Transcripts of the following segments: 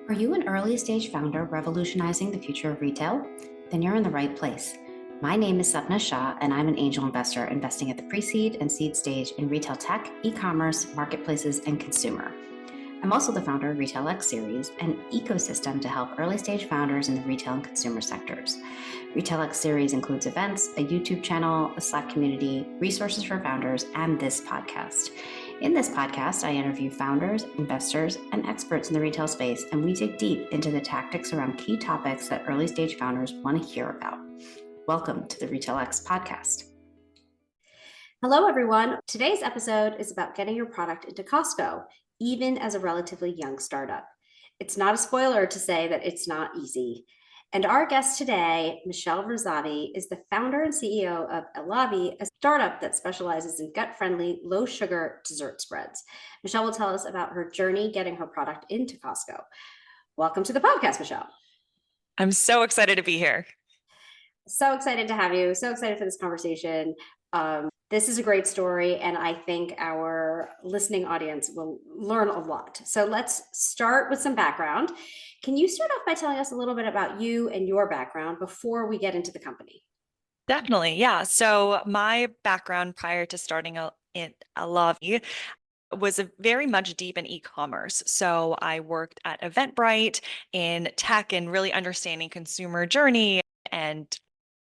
Are you an early stage founder revolutionizing the future of retail? Then you're in the right place. My name is Sapna Shah, and I'm an angel investor investing at the pre seed and seed stage in retail tech, e commerce, marketplaces, and consumer. I'm also the founder of Retail X Series, an ecosystem to help early stage founders in the retail and consumer sectors. Retail X Series includes events, a YouTube channel, a Slack community, resources for founders, and this podcast. In this podcast, I interview founders, investors, and experts in the retail space, and we dig deep into the tactics around key topics that early stage founders want to hear about. Welcome to the Retail X podcast. Hello, everyone. Today's episode is about getting your product into Costco, even as a relatively young startup. It's not a spoiler to say that it's not easy. And our guest today, Michelle Razavi, is the founder and CEO of Elavi, a startup that specializes in gut-friendly, low-sugar dessert spreads. Michelle will tell us about her journey getting her product into Costco. Welcome to the podcast, Michelle. I'm so excited to be here. So excited to have you. So excited for this conversation. This is a great story, and I think our listening audience will learn a lot. So let's start with some background. Can you start off by telling us a little bit about you and your background before we get into the company? Definitely. Yeah. So my background prior to starting in Elavi was very much deep in e-commerce. So I worked at Eventbrite in tech and really understanding consumer journey and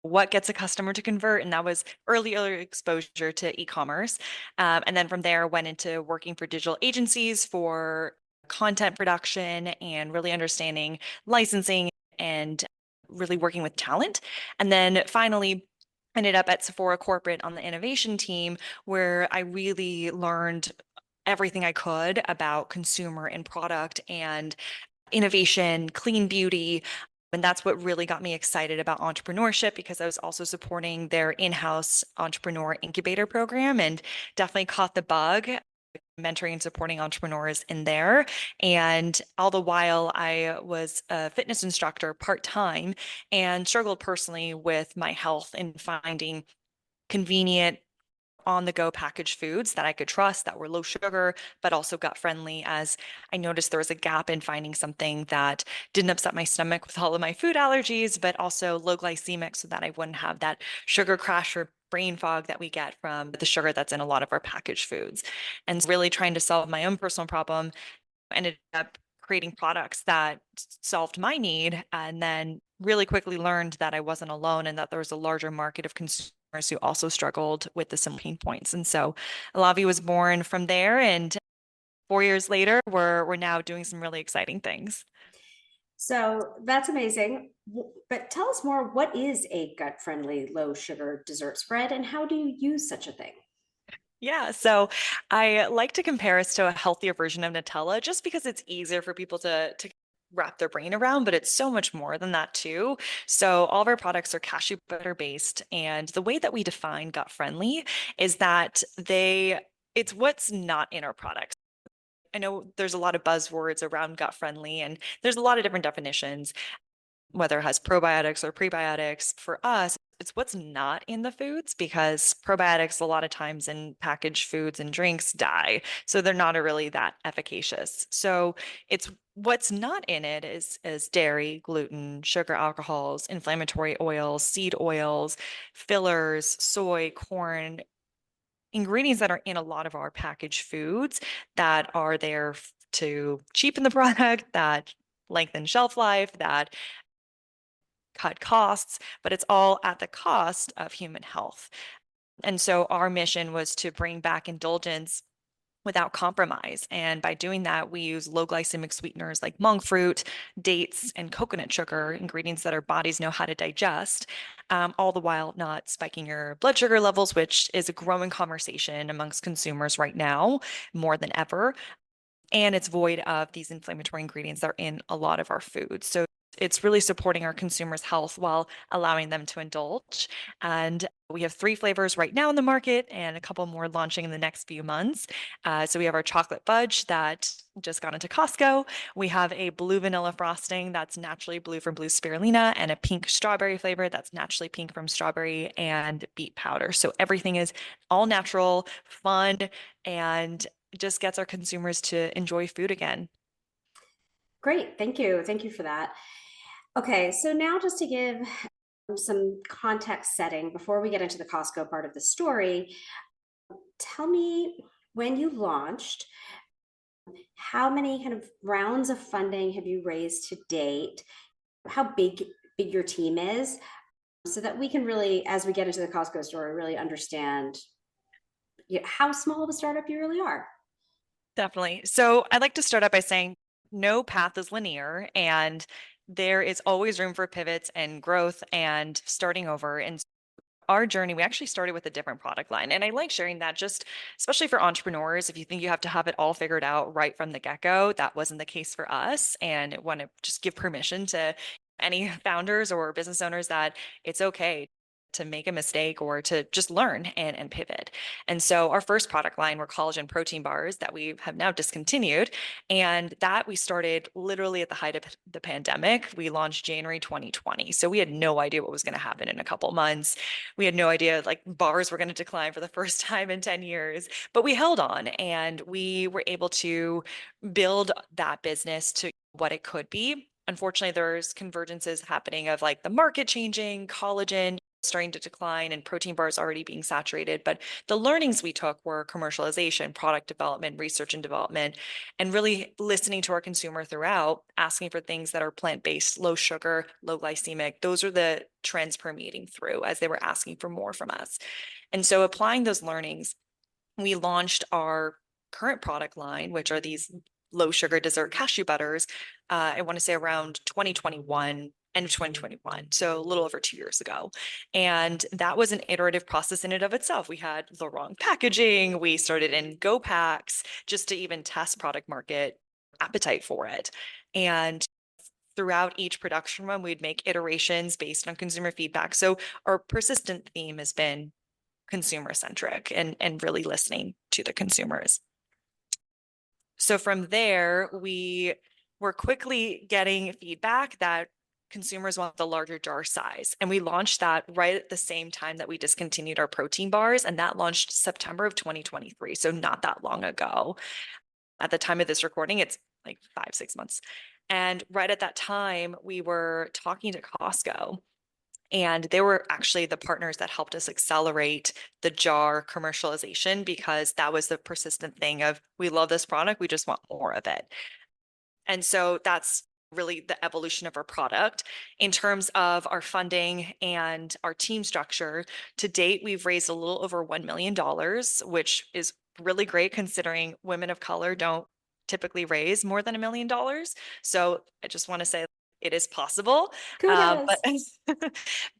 what gets a customer to convert. And that was early exposure to e-commerce. And then from there, went into working for digital agencies for content production and really understanding licensing and really working with talent. And then finally, ended up at Sephora Corporate on the innovation team, where I really learned everything I could about consumer and product and innovation, clean beauty. And that's what really got me excited about entrepreneurship, because I was also supporting their in-house entrepreneur incubator program and definitely caught the bug mentoring and supporting entrepreneurs in there. And all the while, I was a fitness instructor part-time and struggled personally with my health and finding convenient on-the-go packaged foods that I could trust, that were low sugar, but also gut friendly, as I noticed there was a gap in finding something that didn't upset my stomach with all of my food allergies, but also low glycemic, so that I wouldn't have that sugar crash or brain fog that we get from the sugar that's in a lot of our packaged foods. And really trying to solve my own personal problem, ended up creating products that solved my need, and then really quickly learned that I wasn't alone and that there was a larger market of consumers who also struggled with the similar pain points. And so Elavi was born from there, and 4 years later, we're now doing some really exciting things. So that's amazing. But tell us more, what is a gut-friendly, low-sugar dessert spread, and how do you use such a thing? Yeah, so I like to compare us to a healthier version of Nutella, just because it's easier for people to wrap their brain around, but it's so much more than that too. So all of our products are cashew butter based, and the way that we define gut friendly is that it's what's not in our products. I know there's a lot of buzzwords around gut friendly, and there's a lot of different definitions, whether it has probiotics or prebiotics. For us, it's what's not in the foods, because probiotics a lot of times in packaged foods and drinks die. So they're not really that efficacious. So it's what's not in it is dairy, gluten, sugar, alcohols, inflammatory oils, seed oils, fillers, soy, corn, ingredients that are in a lot of our packaged foods that are there to cheapen the product, that lengthen shelf life, that cut costs, but it's all at the cost of human health. And so our mission was to bring back indulgence without compromise. And by doing that, we use low glycemic sweeteners like monk fruit, dates, and coconut sugar, ingredients that our bodies know how to digest, all the while not spiking your blood sugar levels, which is a growing conversation amongst consumers right now more than ever. And it's void of these inflammatory ingredients that are in a lot of our foods. So it's really supporting our consumers' health while allowing them to indulge. And we have 3 flavors right now in the market and a couple more launching in the next few months. So we have our chocolate fudge that just got into Costco. We have a blue vanilla frosting that's naturally blue from blue spirulina, and a pink strawberry flavor that's naturally pink from strawberry and beet powder. So everything is all natural, fun, and just gets our consumers to enjoy food again. Great. Thank you. Thank you for that. Okay. So now just to give some context setting before we get into the Costco part of the story, tell me when you launched, how many kind of rounds of funding have you raised to date? How big your team is, so that we can really, as we get into the Costco story, really understand how small of a startup you really are. Definitely. So I'd like to start out by saying no path is linear and there is always room for pivots and growth and starting over. And our journey, we actually started with a different product line. And I like sharing that just, especially for entrepreneurs, if you think you have to have it all figured out right from the get-go, that wasn't the case for us. And I want to just give permission to any founders or business owners that it's okay to make a mistake or to just learn and pivot. And so our first product line were collagen protein bars that we have now discontinued. And that we started literally at the height of the pandemic. We launched January 2020. So we had no idea what was going to happen in a couple months. We had no idea like bars were going to decline for the first time in 10 years, but we held on and we were able to build that business to what it could be. Unfortunately, there's convergences happening of like the market changing, collagen starting to decline, and protein bars already being saturated. But the learnings we took were commercialization, product development, research and development, and really listening to our consumer throughout, asking for things that are plant-based, low sugar, low glycemic. Those are the trends permeating through as they were asking for more from us. And so applying those learnings, we launched our current product line, which are these low sugar dessert cashew butters. I want to say around 2021, end of 2021, so a little over 2 years ago. And that was an iterative process in and of itself. We had the wrong packaging. We started in go packs just to even test product market appetite for it. And throughout each production run, we'd make iterations based on consumer feedback. So our persistent theme has been consumer centric and really listening to the consumers. So from there, we were quickly getting feedback that consumers want the larger jar size. And we launched that right at the same time that we discontinued our protein bars. And that launched September of 2023. So not that long ago. At the time of this recording, it's like 5, 6 months. And right at that time, we were talking to Costco. And they were actually the partners that helped us accelerate the jar commercialization because that was the persistent thing of we love this product, we just want more of it. And so that's really the evolution of our product. In terms of our funding and our team structure, to date, we've raised a little over $1 million, which is really great considering women of color don't typically raise more than $1 million. So I just want to say it is possible, but Kudos.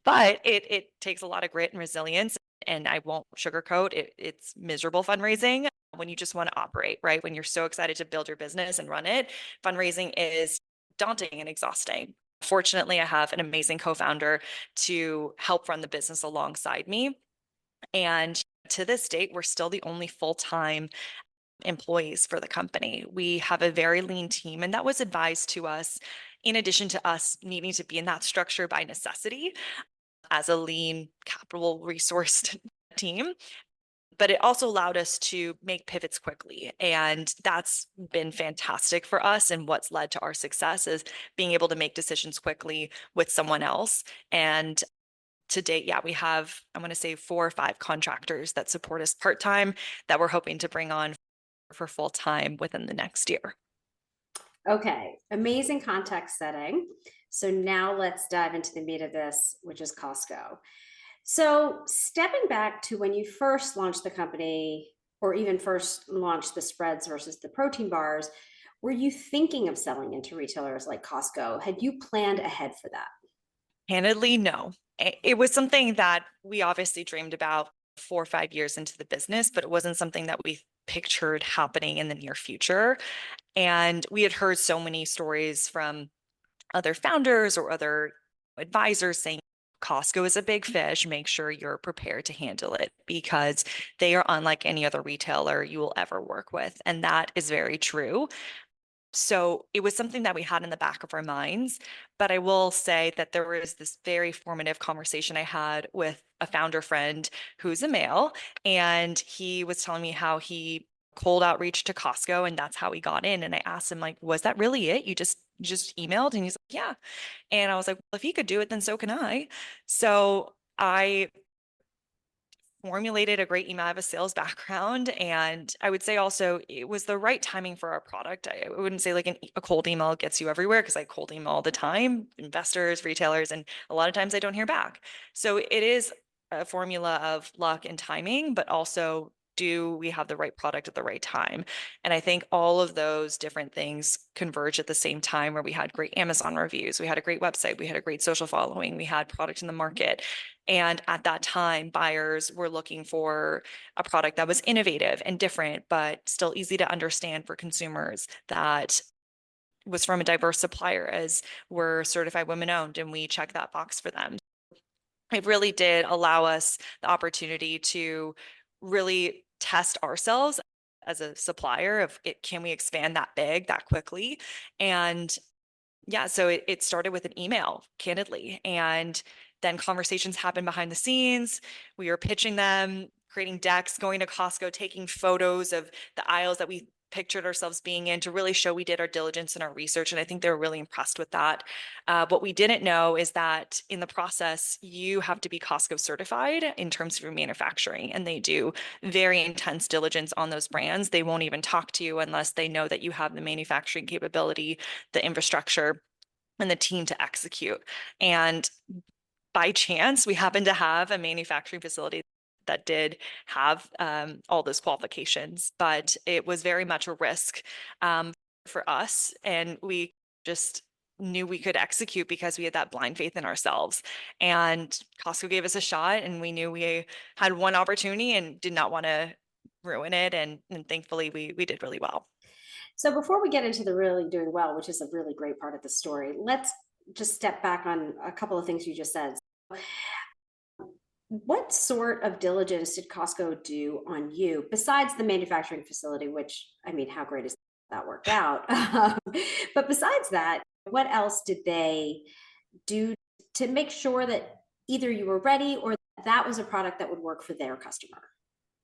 but it takes a lot of grit and resilience. And I won't sugarcoat it. It's miserable fundraising when you just want to operate, right? When you're so excited to build your business and run it, fundraising is daunting and exhausting. Fortunately, I have an amazing co-founder to help run the business alongside me. And to this date, we're still the only full-time employees for the company. We have a very lean team, and that was advised to us in addition to us needing to be in that structure by necessity as a lean capital resourced team. But it also allowed us to make pivots quickly. And that's been fantastic for us. And what's led to our success is being able to make decisions quickly with someone else. And to date, yeah, we have, I want to say 4 or 5 contractors that support us part-time that we're hoping to bring on for full-time within the next year. Okay, amazing context setting. So now let's dive into the meat of this, which is Costco. So, stepping back to when you first launched the company, or even first launched the spreads versus the protein bars, were you thinking of selling into retailers like Costco? Had you planned ahead for that? Candidly, no. It was something that we obviously dreamed about 4 or 5 years into the business, but it wasn't something that we pictured happening in the near future. And we had heard so many stories from other founders or other advisors saying Costco is a big fish. Make sure you're prepared to handle it because they are unlike any other retailer you will ever work with. And that is very true. So it was something that we had in the back of our minds. But I will say that there was this very formative conversation I had with a founder friend who's a male, and he was telling me how he cold outreach to Costco and that's how he got in. And I asked him, like, was that really it? You just just emailed? And he's like, yeah. And I was like, well, if he could do it, then so can I. So I formulated a great email. I have a sales background, and I would say also it was the right timing for our product. I wouldn't say like a cold email gets you everywhere, because I cold email all the time, investors, retailers, and a lot of times I don't hear back. So it is a formula of luck and timing, but also, do we have the right product at the right time? And I think all of those different things converge at the same time, where we had great Amazon reviews, we had a great website, we had a great social following, we had product in the market. And at that time, buyers were looking for a product that was innovative and different, but still easy to understand for consumers, that was from a diverse supplier, as we're certified women owned, and we check that box for them. It really did allow us the opportunity to really test ourselves as a supplier of it. Can we expand that big, that quickly? And yeah, so it started with an email, candidly, and then conversations happened behind the scenes. We were pitching them, creating decks, going to Costco, taking photos of the aisles that we pictured ourselves being in, to really show we did our diligence and our research. And I think they were really impressed with that. What we didn't know is that in the process, you have to be Costco certified in terms of your manufacturing, and they do very intense diligence on those brands. They won't even talk to you unless they know that you have the manufacturing capability, the infrastructure, and the team to execute. And by chance, we happen to have a manufacturing facility that did have all those qualifications, but it was very much a risk for us. And we just knew we could execute because we had that blind faith in ourselves. And Costco gave us a shot, and we knew we had one opportunity and did not want to ruin it. And thankfully, we did really well. So before we get into the really doing well, which is a really great part of the story, let's just step back on a couple of things you just said. What sort of diligence did Costco do on you besides the manufacturing facility, which, I mean, how great is that worked out? But besides that, what else did they do to make sure that either you were ready or that was a product that would work for their customer?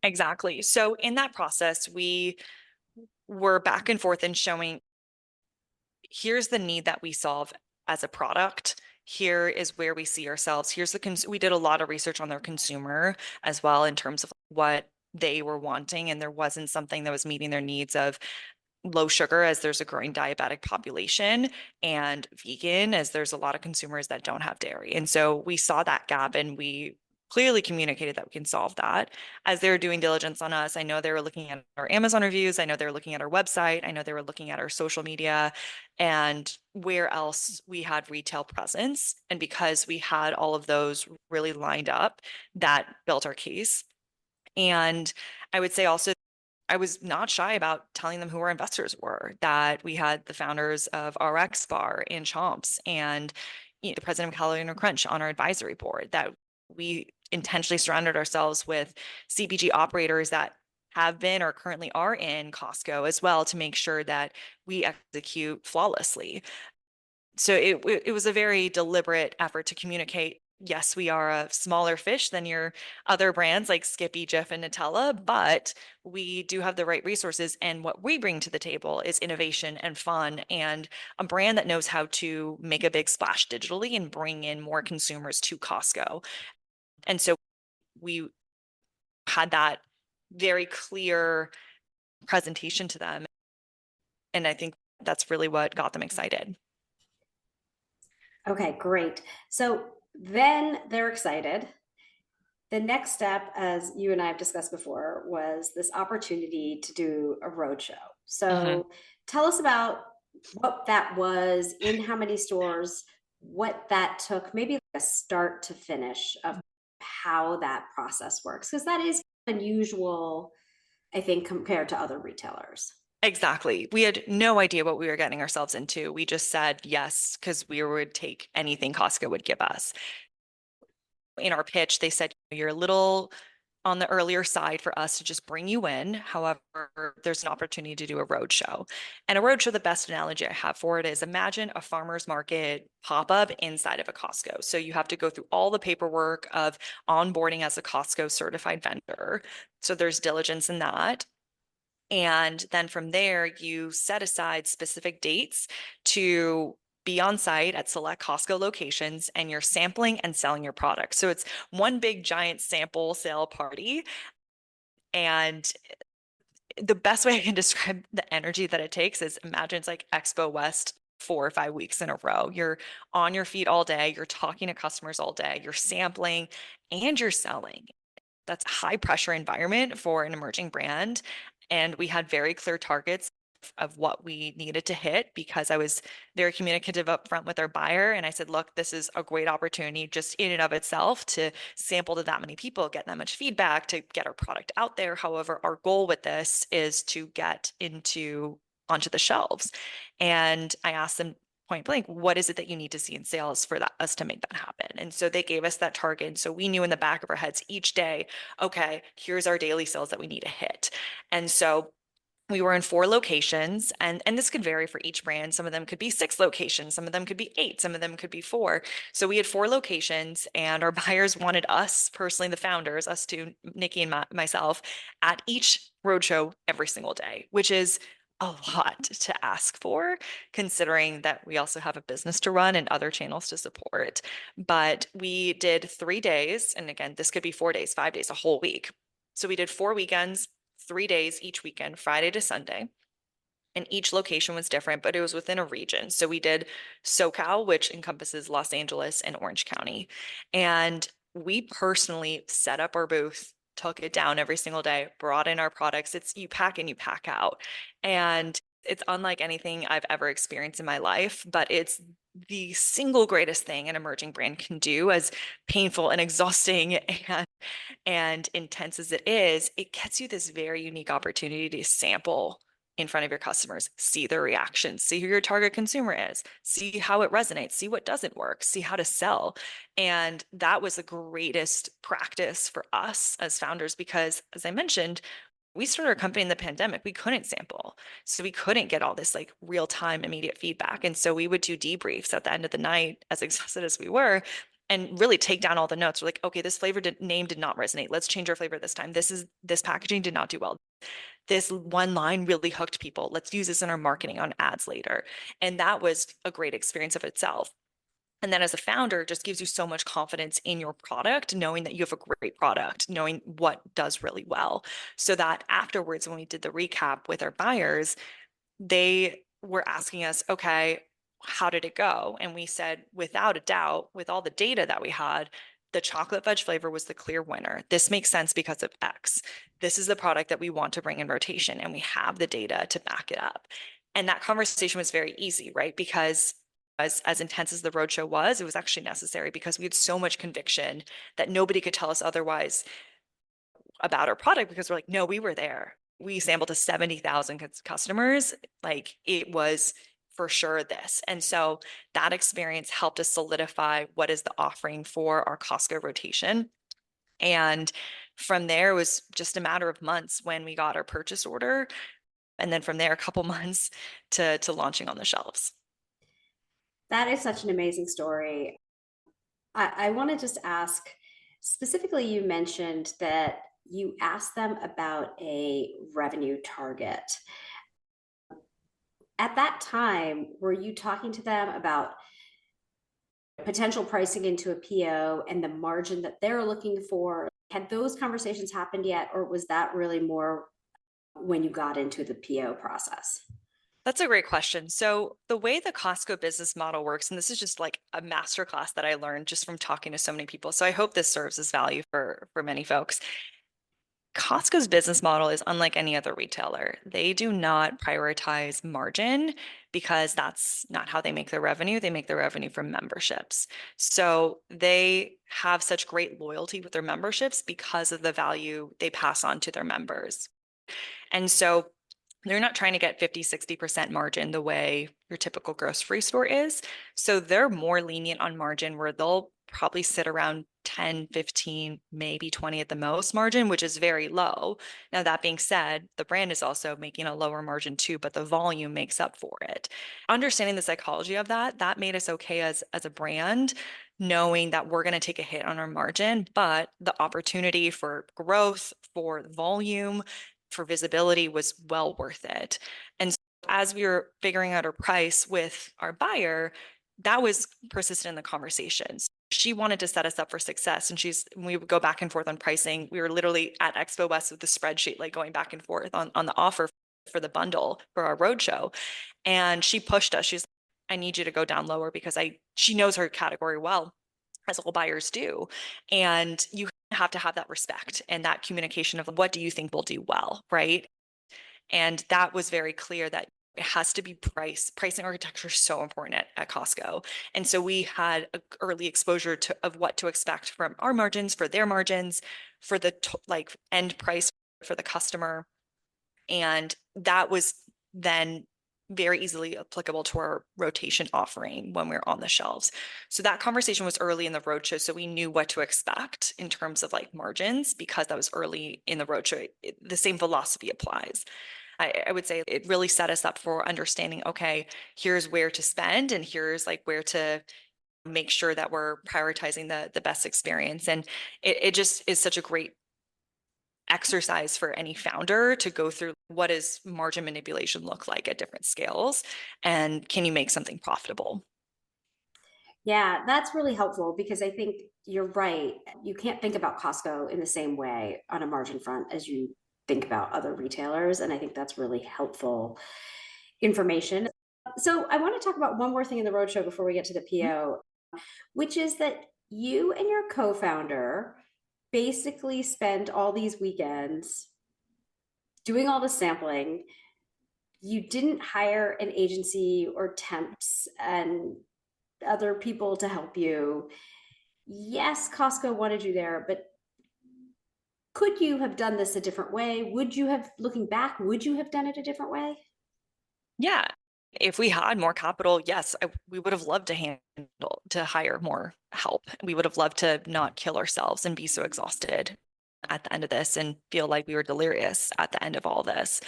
Exactly. So in that process, we were back and forth in showing, here's the need that we solve as a product. Here is where we see ourselves. Here's we did a lot of research on their consumer as well, in terms of what they were wanting. And there wasn't something that was meeting their needs of low sugar, as there's a growing diabetic population, and vegan, as there's a lot of consumers that don't have dairy. And so we saw that gap, and we clearly communicated that we can solve that. As they were doing diligence on us, I know they were looking at our Amazon reviews. I know they were looking at our website. I know they were looking at our social media and where else we had retail presence. And because we had all of those really lined up, that built our case. And I would say also, I was not shy about telling them who our investors were, that we had the founders of RX Bar and Chomps, and the president of Calorie Crunch on our advisory board, that we intentionally surrounded ourselves with CPG operators that have been or currently are in Costco as well, to make sure that we execute flawlessly. So it was a very deliberate effort to communicate, yes, we are a smaller fish than your other brands like Skippy, Jif, and Nutella, but we do have the right resources. And what we bring to the table is innovation and fun, and a brand that knows how to make a big splash digitally and bring in more consumers to Costco. And so we had that very clear presentation to them. And I think that's really what got them excited. Okay, great. So then they're excited. The next step, as you and I have discussed before, was this opportunity to do a roadshow. Mhm. So tell us about what that was, in how many stores, what that took, maybe like a start to finish of how that process works, because that is unusual, I think, compared to other retailers. Exactly. We had no idea what we were getting ourselves into. We just said yes because we would take anything Costco would give us. In our pitch, they said, you're a little on the earlier side for us to just bring you in. However, there's an opportunity to do a roadshow. And a roadshow, the best analogy I have for it is, imagine a farmer's market pop-up inside of a Costco. So you have to go through all the paperwork of onboarding as a Costco certified vendor. So there's diligence in that. And then from there, you set aside specific dates to be on site at select Costco locations, and you're sampling and selling your product. So it's one big giant sample sale party. And the best way I can describe the energy that it takes is, imagine it's like Expo West 4 or 5 weeks in a row. You're on your feet all day, you're talking to customers all day, you're sampling and you're selling. That's a high pressure environment for an emerging brand. And we had very clear targets of what we needed to hit, because I was very communicative up front with our buyer. And I said, look, this is a great opportunity just in and of itself to sample to that many people, get that much feedback, to get our product out there. However, our goal with this is to get onto the shelves. And I asked them point blank, what is it that you need to see in sales for us to make that happen? And so they gave us that target. So we knew in the back of our heads each day, okay, here's our daily sales that we need to hit. And so we were in 4 locations, and this could vary for each brand. Some of them could be 6 locations, some of them could be 8, some of them could be 4. So we had 4 locations, and our buyers wanted us, personally, the founders, us two, Nikki and myself, at each roadshow every single day, which is a lot to ask for, considering that we also have a business to run and other channels to support. But we did 3 days, and again, this could be 4 days, 5 days, a whole week. So we did 4 weekends, 3 days each weekend, Friday to Sunday. And each location was different, but it was within a region. So we did SoCal, which encompasses Los Angeles and Orange County. And we personally set up our booth, took it down every single day, brought in our products. It's you pack and you pack out. And it's unlike anything I've ever experienced in my life, but it's the single greatest thing an emerging brand can do, as painful and exhausting and intense as it is. It gets you this very unique opportunity to sample in front of your customers, see their reactions, see who your target consumer is, see how it resonates, see what doesn't work, see how to sell. And that was the greatest practice for us as founders, because, as I mentioned, we started our company in the pandemic. We couldn't sample. So we couldn't get all this like real time, immediate feedback. And so we would do debriefs at the end of the night, as exhausted as we were, and really take down all the notes. We're like, okay, this name did not resonate. Let's change our flavor this time. This packaging did not do well. This one line really hooked people. Let's use this in our marketing on ads later. And that was a great experience of itself. And then as a founder, it just gives you so much confidence in your product, knowing that you have a great product, knowing what does really well. So that afterwards, when we did the recap with our buyers, they were asking us, okay, how did it go? And we said, without a doubt, with all the data that we had, the chocolate fudge flavor was the clear winner. This makes sense because of X. This is the product that we want to bring in rotation, and we have the data to back it up. And that conversation was very easy, right? Because as intense as the roadshow was, it was actually necessary, because we had so much conviction that nobody could tell us otherwise about our product, because we're like, no, we were there. We sampled to 70,000 customers. Like, it was for sure this. And so that experience helped us solidify what is the offering for our Costco rotation. And from there, it was just a matter of months when we got our purchase order. And then from there, a couple months to launching on the shelves. That is such an amazing story. I want to just ask specifically, you mentioned that you asked them about a revenue target. At that time, were you talking to them about potential pricing into a PO and the margin that they're looking for? Had those conversations happened yet, or was that really more when you got into the PO process? That's a great question. So the way the Costco business model works, and this is just like a masterclass that I learned just from talking to so many people. So I hope this serves as value for many folks. Costco's business model is unlike any other retailer. They do not prioritize margin, because that's not how they make their revenue. They make their revenue from memberships. So they have such great loyalty with their memberships because of the value they pass on to their members. And so they're not trying to get 50, 60% margin the way your typical grocery store is. So they're more lenient on margin, where they'll probably sit around 10, 15, maybe 20 at the most margin, which is very low. Now, that being said, the brand is also making a lower margin too, but the volume makes up for it. Understanding the psychology of that made us okay as a brand, knowing that we're going to take a hit on our margin, but the opportunity for growth, for volume, for visibility was well worth it. And so as we were figuring out our price with our buyer, that was persistent in the conversations. She wanted to set us up for success, and we would go back and forth on pricing. We were literally at Expo West with the spreadsheet, like going back and forth on the offer for the bundle for our roadshow. And she pushed us. She's like, I need you to go down lower because she knows her category well, as all buyers do. And you have to have that respect and that communication of what do you think will do well, right? And that was very clear that it has to be pricing architecture is so important at Costco. And so we had an early exposure of what to expect from our margins, for their margins, for the like end price for the customer. And that was then very easily applicable to our rotation offering when we we're on the shelves. So that conversation was early in the roadshow. So we knew what to expect in terms of like margins because that was early in the roadshow. The same philosophy applies. I would say it really set us up for understanding, okay, here's where to spend and here's like where to make sure that we're prioritizing the best experience. And it just is such a great exercise for any founder to go through what does margin manipulation look like at different scales, and can you make something profitable? Yeah, that's really helpful because I think you're right. You can't think about Costco in the same way on a margin front as you think about other retailers. And I think that's really helpful information. So I want to talk about one more thing in the roadshow before we get to the PO, which is that you and your co-founder basically spend all these weekends doing all the sampling. You didn't hire an agency or temps and other people to help you. Yes, Costco wanted you there, but could you have done this a different way? Would you have, looking back, would you have done it a different way? Yeah. If we had more capital, yes, we would have loved to hire more help. We would have loved to not kill ourselves and be so exhausted at the end of this and feel like we were delirious at the end of all this.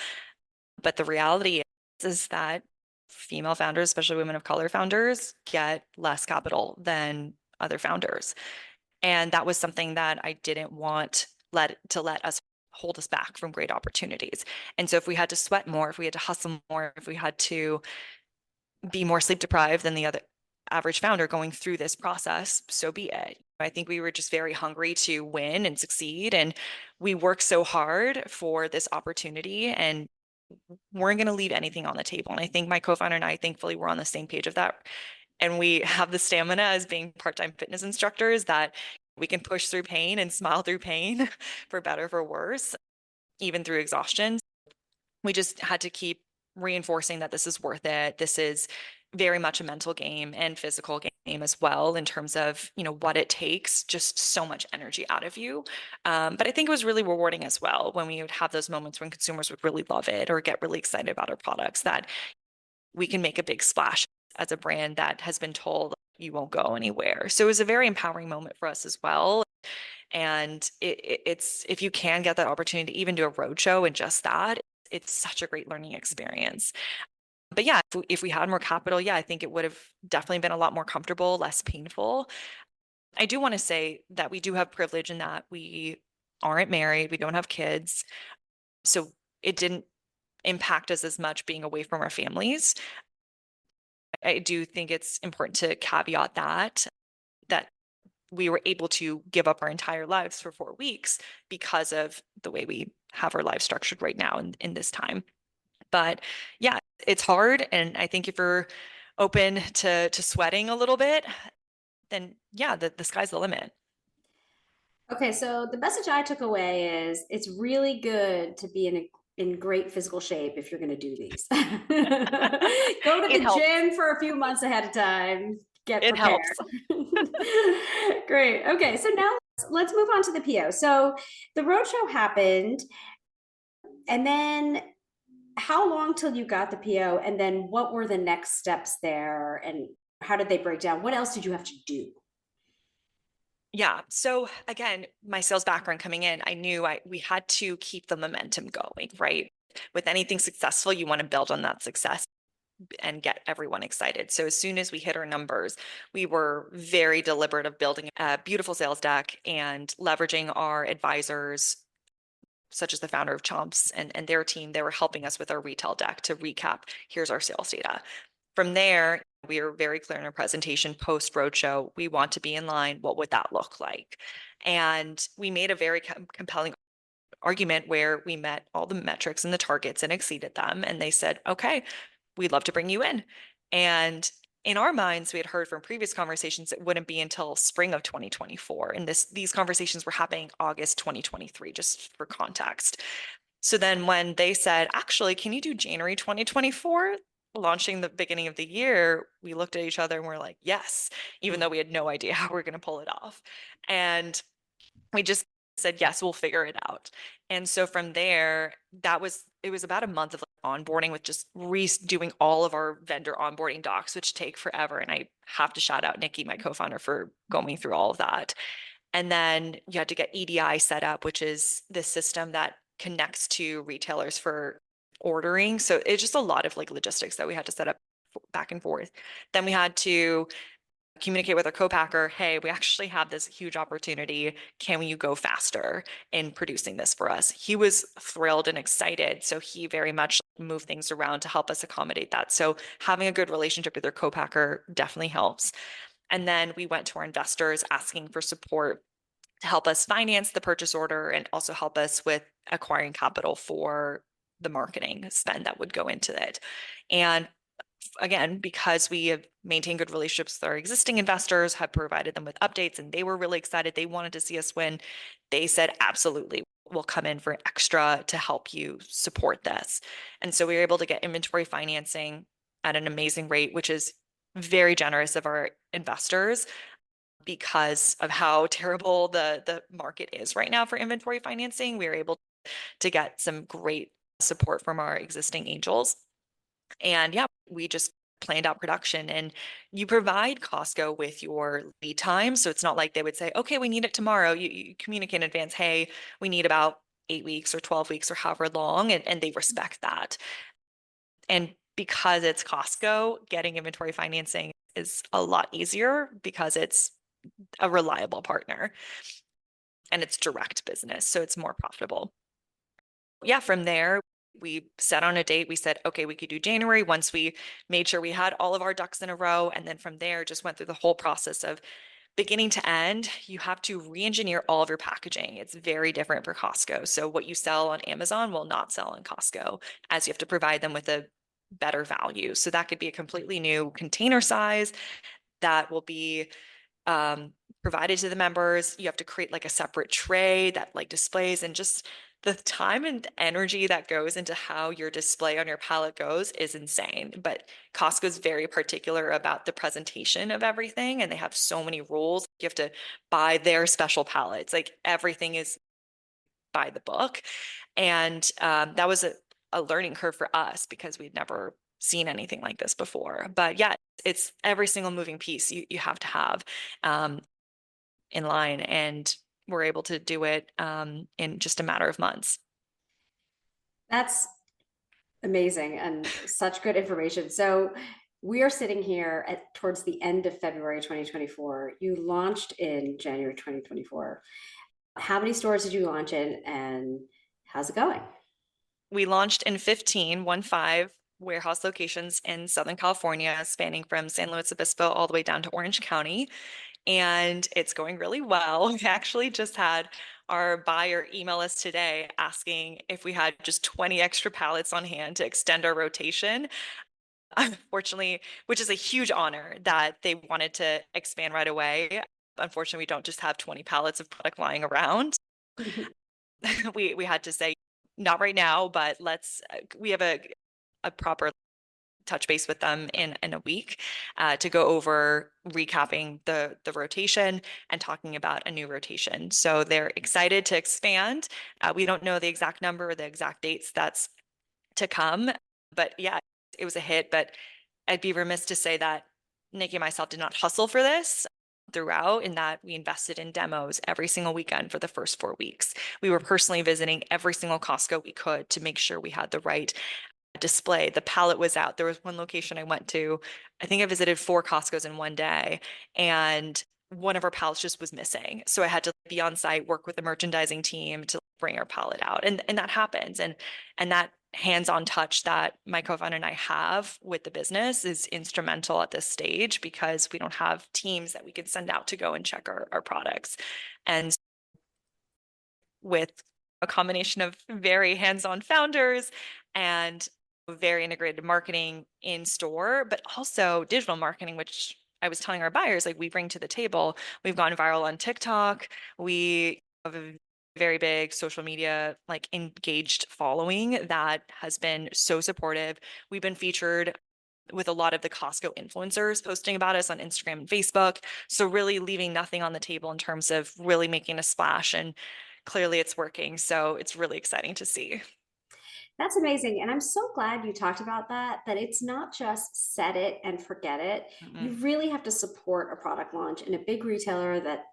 But the reality is that female founders, especially women of color founders, get less capital than other founders. And that was something that I didn't want let us hold us back from great opportunities. And so if we had to sweat more, if we had to hustle more, if we had to be more sleep deprived than the other average founder going through this process, so be it. I think we were just very hungry to win and succeed. And we worked so hard for this opportunity and weren't going to leave anything on the table. And I think my co-founder and I, thankfully, were on the same page of that. And we have the stamina as being part-time fitness instructors that we can push through pain and smile through pain for better, for worse, even through exhaustion. We just had to keep reinforcing that this is worth it. This is very much a mental game and physical game as well in terms of, what it takes, just so much energy out of you. But I think it was really rewarding as well when we would have those moments when consumers would really love it or get really excited about our products, that we can make a big splash as a brand that has been told you won't go anywhere. So it was a very empowering moment for us as well. And it's, if you can get that opportunity to even do a roadshow and just that, it's such a great learning experience. But yeah, if we had more capital, yeah, I think it would have definitely been a lot more comfortable, less painful. I do want to say that we do have privilege in that we aren't married, we don't have kids. So it didn't impact us as much being away from our families. I do think it's important to caveat that we were able to give up our entire lives for 4 weeks because of the way we have our lives structured right now in this time. But yeah, it's hard. And I think if you're open to sweating a little bit, then yeah, the sky's the limit. Okay, so the message I took away is it's really good to be in great physical shape if you're going to do these. Go to It the helps. gym for a few months ahead of time. Get It prepared. helps. Great. Okay, so now let's move on to the PO. So the roadshow happened, and then how long till you got the PO? And then what were the next steps there? And how did they break down? What else did you have to do? Yeah. So again, my sales background coming in, I knew we had to keep the momentum going, right? With anything successful, you want to build on that success and get everyone excited. So as soon as we hit our numbers, we were very deliberate of building a beautiful sales deck and leveraging our advisors such as the founder of Chomps and their team, they were helping us with our retail deck to recap, here's our sales data. From there, we are very clear in our presentation post roadshow, we want to be in line. What would that look like? And we made a very compelling argument where we met all the metrics and the targets and exceeded them. And they said, okay, we'd love to bring you in. And in our minds, we had heard from previous conversations, it wouldn't be until spring of 2024. And these conversations were happening August 2023, just for context. So then when they said, actually, can you do January 2024? Launching the beginning of the year, we looked at each other and we're like, yes, even though we had no idea how we're going to pull it off. And we just said, yes, we'll figure it out. And so from there, it was about a month of onboarding with just redoing all of our vendor onboarding docs, which take forever. And I have to shout out Nikki, my co-founder, for going through all of that. And then you had to get EDI set up, which is the system that connects to retailers for ordering. So it's just a lot of logistics that we had to set up back and forth. Then we had to communicate with our co-packer, hey, we actually have this huge opportunity. Can you go faster in producing this for us? He was thrilled and excited. So he very much moved things around to help us accommodate that. So having a good relationship with your co-packer definitely helps. And then we went to our investors asking for support to help us finance the purchase order and also help us with acquiring capital for the marketing spend that would go into it. And again, because we have maintained good relationships with our existing investors, have provided them with updates, and they were really excited. They wanted to see us win. They said, absolutely, we'll come in for extra to help you support this. And so we were able to get inventory financing at an amazing rate, which is very generous of our investors because of how terrible the market is right now for inventory financing. We were able to get some great support from our existing angels. And yeah, we just planned out production, and you provide Costco with your lead time. So it's not like they would say, okay, we need it tomorrow. You communicate in advance, hey, we need about 8 weeks or 12 weeks or however long, and they respect that. And because it's Costco, getting inventory financing is a lot easier because it's a reliable partner and it's direct business. So it's more profitable. Yeah, from there, we set on a date. We said, okay, we could do January once we made sure we had all of our ducks in a row. And then from there, just went through the whole process of beginning to end. You have to re-engineer all of your packaging. It's very different for Costco. So what you sell on Amazon will not sell on Costco, as you have to provide them with a better value. So that could be a completely new container size that will be provided to the members. You have to create a separate tray that displays, and just the time and energy that goes into how your display on your pallet goes is insane. But Costco is very particular about the presentation of everything, and they have so many rules. You have to buy their special pallets. Everything is by the book. And that was a learning curve for us because we'd never seen anything like this before. But yeah, it's every single moving piece you have to have in line, and we're able to do it in just a matter of months. That's amazing and such good information. So we are sitting here towards the end of February 2024. You launched in January 2024. How many stores did you launch in, and how's it going? We launched in 15 warehouse locations in Southern California, spanning from San Luis Obispo all the way down to Orange County. And it's going really well. We actually just had our buyer email us today asking if we had just 20 extra pallets on hand to extend our rotation. Unfortunately, which is a huge honor that they wanted to expand right away. Unfortunately, we don't just have 20 pallets of product lying around. We had to say, not right now, but we have a proper touch base with them in a week to go over recapping the rotation and talking about a new rotation. So they're excited to expand. We don't know the exact number or the exact dates that's to come, but yeah, it was a hit. But I'd be remiss to say that Nikki and myself did not hustle for this throughout, in that we invested in demos every single weekend for the first 4 weeks. We were personally visiting every single Costco we could to make sure we had the right display. The pallet was out. There was one location I went to, I think I visited 4 Costco's in one day, and one of our pallets just was missing. So I had to be on site, work with the merchandising team to bring our palette out. And that happens. And that hands-on touch that my co-founder and I have with the business is instrumental at this stage, because we don't have teams that we can send out to go and check our products. And with a combination of very hands-on founders and very integrated marketing in store, but also digital marketing, which I was telling our buyers, like, we bring to the table. We've gone viral on TikTok. We have a very big social media, like, engaged following that has been so supportive. We've been featured with a lot of the Costco influencers posting about us on Instagram and Facebook. So really leaving nothing on the table in terms of really making a splash, and clearly it's working. So it's really exciting to see. That's amazing. And I'm so glad you talked about that it's not just set it and forget it. You really have to support a product launch in a big retailer that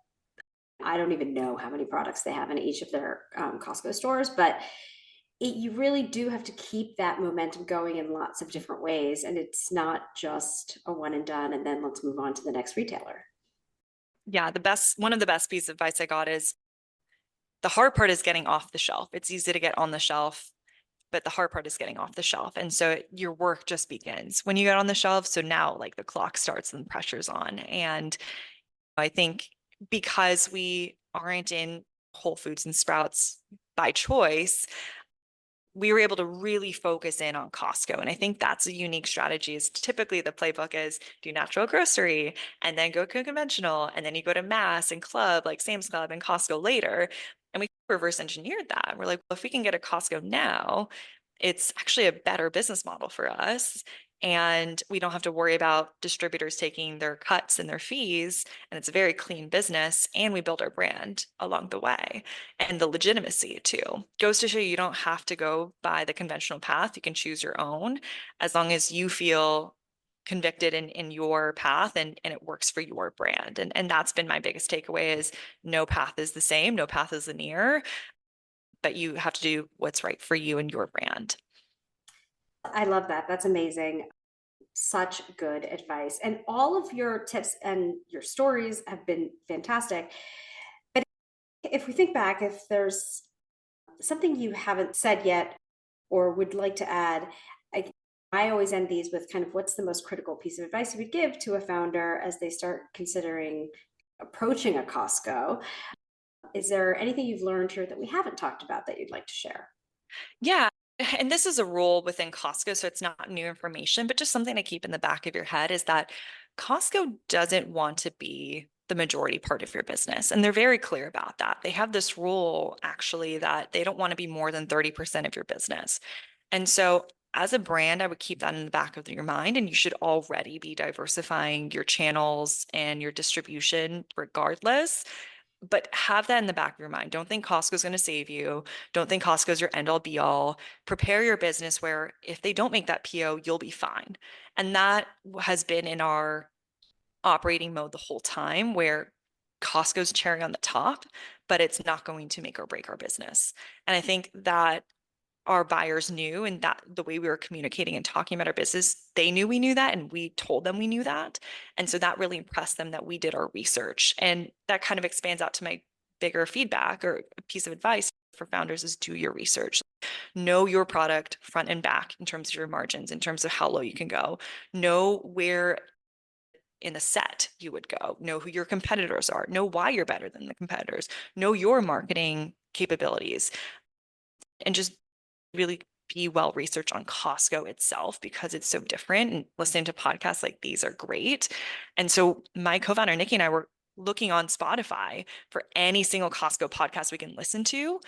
I don't even know how many products they have in each of their Costco stores, but you really do have to keep that momentum going in lots of different ways. And it's not just a one and done, and then let's move on to the next retailer. Yeah, one of the best pieces of advice I got is the hard part is getting off the shelf. It's easy to get on the shelf, but the hard part is getting off the shelf. And so your work just begins when you get on the shelf. So now, like, the clock starts and the pressure's on. And I think because we aren't in Whole Foods and Sprouts by choice, we were able to really focus in on Costco. And I think that's a unique strategy. Is typically the playbook is do natural grocery and then go conventional, and then you go to mass and club, like Sam's Club and Costco later. And we reverse engineered that. We're like, well, if we can get a Costco now, it's actually a better business model for us. And we don't have to worry about distributors taking their cuts and their fees. And it's a very clean business. And we build our brand along the way, and the legitimacy too. Goes to show you don't have to go by the conventional path. You can choose your own, as long as you feel convicted in your path, and it works for your brand. And that's been my biggest takeaway is no path is the same, no path is linear, but you have to do what's right for you and your brand. I love that. That's amazing. Such good advice. And all of your tips and your stories have been fantastic. But if we think back, if there's something you haven't said yet or would like to add, I always end these with kind of what's the most critical piece of advice you would give to a founder as they start considering approaching a Costco. Is there anything you've learned here that we haven't talked about that you'd like to share? Yeah. And this is a rule within Costco, so it's not new information, but just something to keep in the back of your head is that Costco doesn't want to be the majority part of your business. And they're very clear about that. They have this rule actually that they don't want to be more than 30% of your business. And so as a brand, I would keep that in the back of your mind, and you should already be diversifying your channels and your distribution regardless. But have that in the back of your mind. Don't think Costco's going to save you. Don't think Costco's your end all be all. Prepare your business where if they don't make that PO, you'll be fine. And that has been in our operating mode the whole time, where Costco's cherry on the top, but it's not going to make or break our business. And I think that our buyers knew, and that the way we were communicating and talking about our business, they knew we knew that, and we told them we knew that. And so that really impressed them that we did our research. And that kind of expands out to my bigger feedback or a piece of advice for founders is do your research. Know your product front and back in terms of your margins, in terms of how low you can go. Know where in the set you would go. Know who your competitors are. Know why you're better than the competitors. Know your marketing capabilities. And just really be well researched on Costco itself, because it's so different, and listening to podcasts like these are great. And so my co-founder Nikki and I were looking on Spotify for any single Costco podcast we can listen to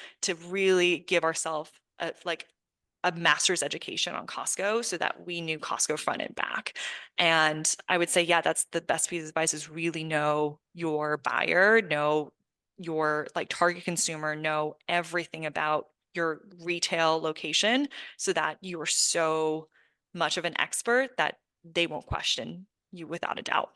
really give ourselves a master's education on Costco, so that we knew Costco front and back. And I would say, yeah, that's the best piece of advice is really know your buyer, know your target consumer, know everything about your retail location, so that you are so much of an expert that they won't question you without a doubt.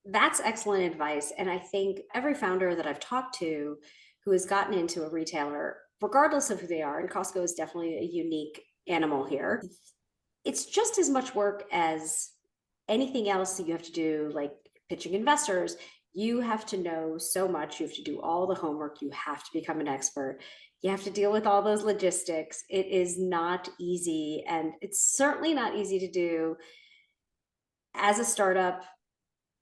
That's excellent advice. And I think every founder that I've talked to who has gotten into a retailer, regardless of who they are, and Costco is definitely a unique animal here, it's just as much work as anything else that you have to do, like pitching investors. You have to know so much. You have to do all the homework. You have to become an expert. You have to deal with all those logistics. It is not easy. And it's certainly not easy to do as a startup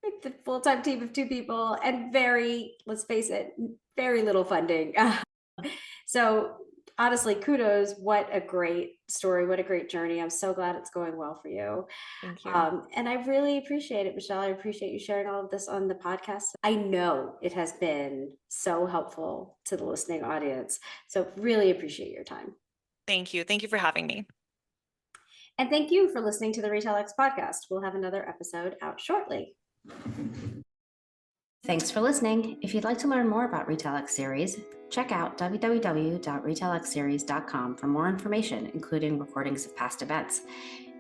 with the full-time team of 2 people and very, let's face it, very little funding. So honestly, kudos. What a great story. What a great journey. I'm so glad it's going well for you. Thank you. And I really appreciate it, Michelle. I appreciate you sharing all of this on the podcast. I know it has been so helpful to the listening audience. So really appreciate your time. Thank you. Thank you for having me. And thank you for listening to the Retail X podcast. We'll have another episode out shortly. Thanks for listening. If you'd like to learn more about Retail X Series, check out www.retailxseries.com for more information, including recordings of past events.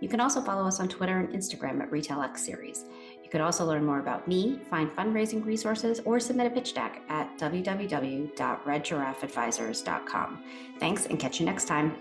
You can also follow us on Twitter and Instagram at Retail X Series. You could also learn more about me, find fundraising resources, or submit a pitch deck at www.redgiraffeadvisors.com. Thanks, and catch you next time.